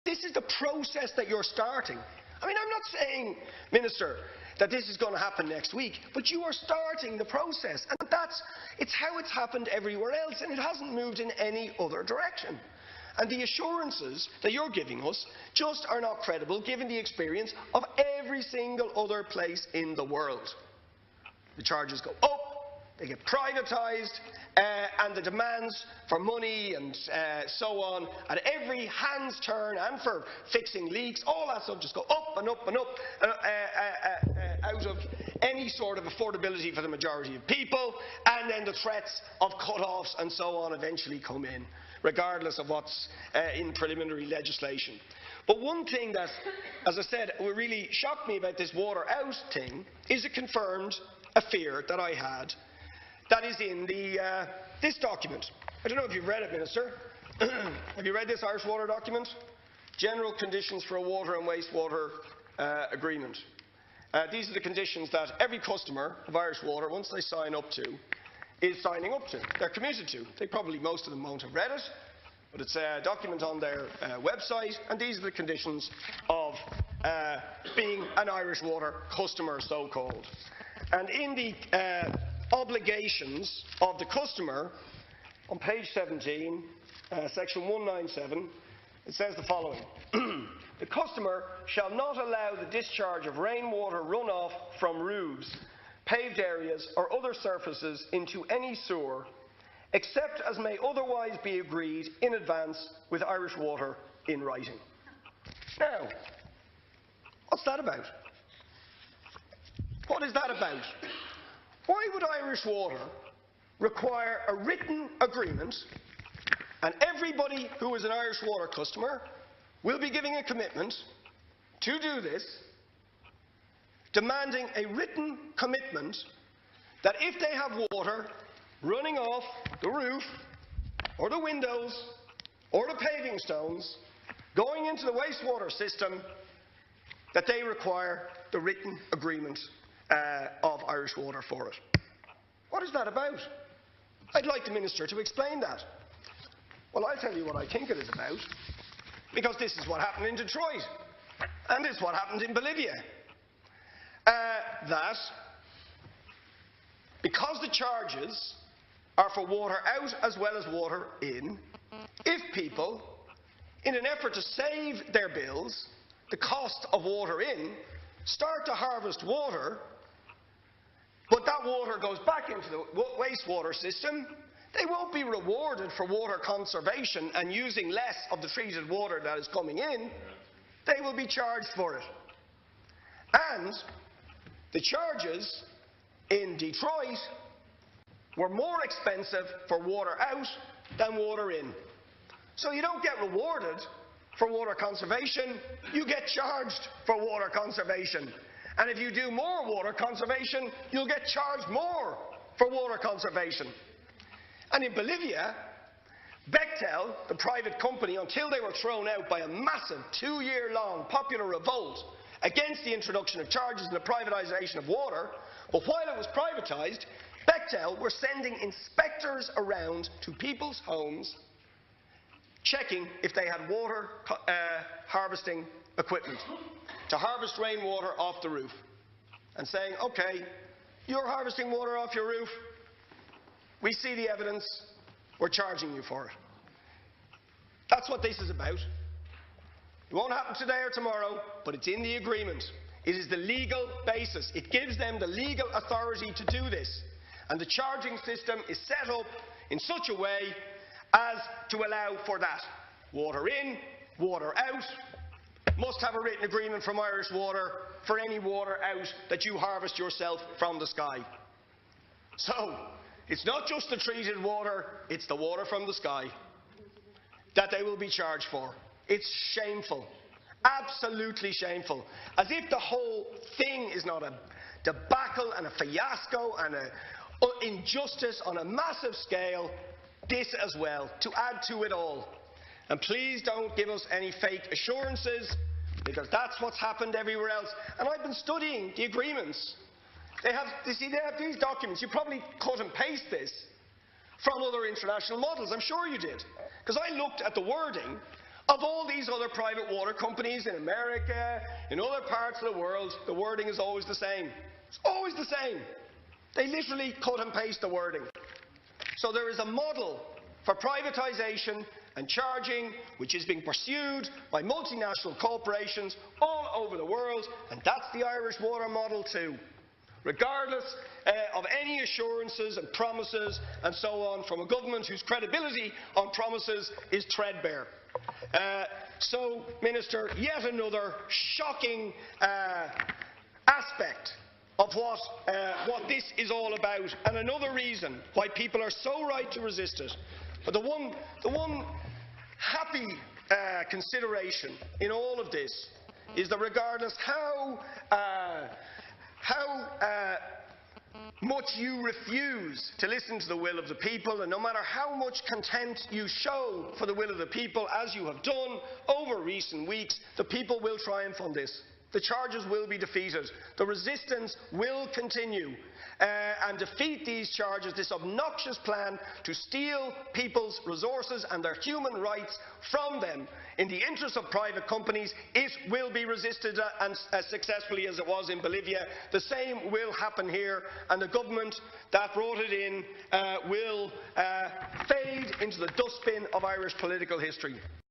This is the process that you're starting. I mean, I'm not saying, Minister, that this is going to happen next week, but you are starting the process. And it's how it's happened everywhere else, and it hasn't moved in any other direction. And the assurances that you're giving us just are not credible, given the experience of every single other place in the world. The charges go up, they get privatised, and the demands for money and so on, at every hand's turn, and for fixing leaks, all that stuff just go up and up and up, out of any sort of affordability for the majority of people, and then the threats of cut-offs and so on eventually come in, regardless of what's in preliminary legislation. But one thing that, as I said, really shocked me about this water out thing is it confirmed a fear that I had that is in this document. I don't know if you've read it, Minister. Have you read this Irish Water document? General Conditions for a Water and Wastewater Agreement. These are the conditions that every customer of Irish Water, once they sign up to, is signing up to. They're committed to. Most of them won't have read it, but it's a document on their website, and these are the conditions of being an Irish Water customer, so-called. And in the obligations of the customer, on page 17, section 197, it says the following. The customer shall not allow the discharge of rainwater runoff from roofs, paved areas or other surfaces into any sewer, except as may otherwise be agreed in advance with Irish Water in writing. Now, what's that about? What is that about? Why would Irish Water require a written agreement, and everybody who is an Irish Water customer will be giving a commitment to do this, demanding a written commitment that if they have water running off the roof or the windows or the paving stones going into the wastewater system, that they require the written agreement of Irish Water for it? What is that about? I'd like the Minister to explain that. Well, I'll tell you what I think it is about, because this is what happened in Detroit, and it's what happened in Bolivia. That because the charges are for water out as well as water in, if people, in an effort to save their bills, the cost of water in, start to harvest water, but that water goes back into the wastewater system, they won't be rewarded for water conservation and using less of the treated water that is coming in. They will be charged for it. And the charges in Detroit were more expensive for water out than water in. So you don't get rewarded for water conservation, you get charged for water conservation. And if you do more water conservation, you'll get charged more for water conservation. And in Bolivia, Bechtel, the private company, until they were thrown out by a massive 2-year-long popular revolt against the introduction of charges and the privatisation of water, but while it was privatised, Bechtel were sending inspectors around to people's homes checking if they had water harvesting equipment to harvest rainwater off the roof, and saying, okay, you're harvesting water off your roof, we see the evidence, we're charging you for it. That's what this is about. It won't happen today or tomorrow, but it's in the agreement. It is the legal basis. It gives them the legal authority to do this. And the charging system is set up in such a way as to allow for that. Water in, water out. Must have a written agreement from Irish Water for any water out that you harvest yourself from the sky. So, it's not just the treated water, it's the water from the sky that they will be charged for. It's shameful. Absolutely shameful. As if the whole thing is not a debacle and a fiasco and an injustice on a massive scale, this as well, to add to it all. And please don't give us any fake assurances, because that's what's happened everywhere else. And I've been studying the agreements. They have these documents. You probably cut and paste this from other international models. I'm sure you did. Because I looked at the wording Of all these other private water companies in America, in other parts of the world, the wording is always the same. It's always the same. They literally cut and paste the wording. So there is a model for privatisation and charging which is being pursued by multinational corporations all over the world, and that's the Irish water model too, regardless of any assurances and promises and so on from a government whose credibility on promises is threadbare. So, Minister, yet another shocking aspect of what this is all about, and another reason why people are so right to resist it. But the one happy consideration in all of this is that regardless how much you refuse to listen to the will of the people, and no matter how much contempt you show for the will of the people, as you have done over recent weeks, the people will triumph on this. The charges will be defeated. The resistance will continue and defeat these charges, this obnoxious plan to steal people's resources and their human rights from them in the interest of private companies. It will be resisted as successfully as it was in Bolivia. The same will happen here, and the government that brought it in will fade into the dustbin of Irish political history.